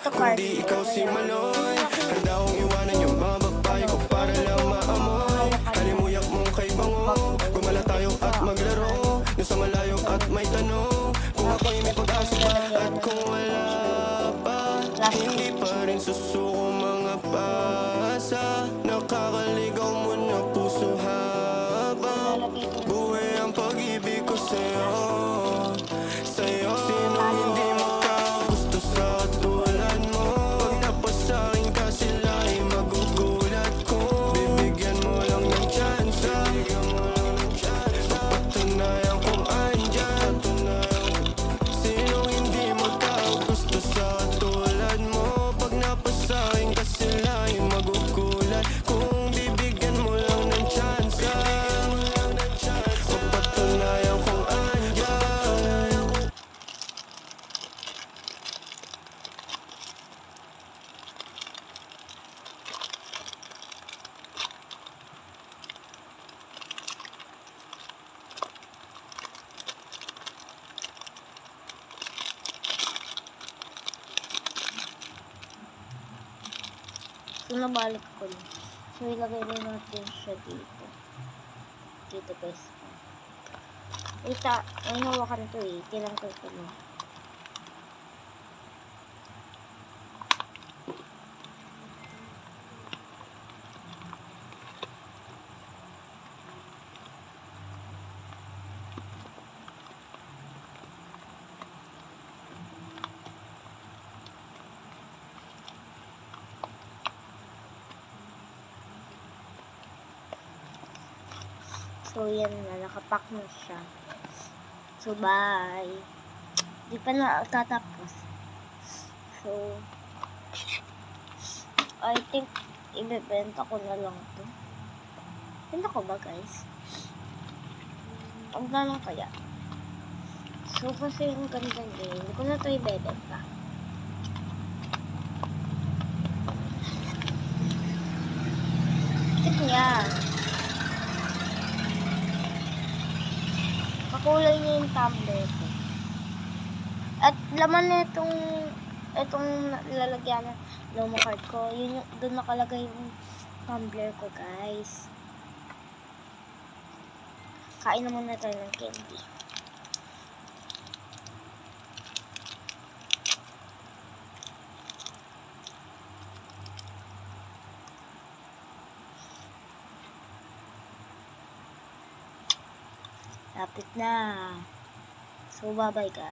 Kundi ikaw si Maloy. Handa kong iwanan yung mga babae ko para lang maamoy. Halimuyak mong kay bango. Gumala tayo at maglaro doon sa malayo at may tanong kung ako'y may pag-asa pa at kung wala pa. Hindi pa rin susuko mga pasa. Nakakaligaw mo na puso habang buhay ang pag-ibig ko sa'yo. Sa'yo, sinong hindi makagusto sa katulad mo? Pag napasakin ka sila ay magugulat ko. Bibigyan mo lang ng tsansa, papatunayan kung andyan. Sinong hindi makagusto sa katulad mo? Pag napasakin ka sila ay magugulat. Kung bibigyan mo lang ng tsansa, papatunayan kung andyan. So, nabalik ko lang. So, ilagay rin natin siya dito. Dito, guys. Ita, ang hawakan to eh. Tilang ko ito lang. So, yan na. Nakapack na siya. So, bye. Di pa na tatapos. So, I think, ibebenta ko na lang to. Benta ko ba, guys? Huwag na lang kaya. So, kasi yung ganda din. Hindi ko na to ibebenta. Ito yan. Makulay niya yung tumbler ko. At laman na itong lalagyan ng Lomo card ko. Yun yung, doon nakalagay yung tumbler ko, guys. Kain na muna tayo ng candy. Lapit na. So, bye-bye, guys.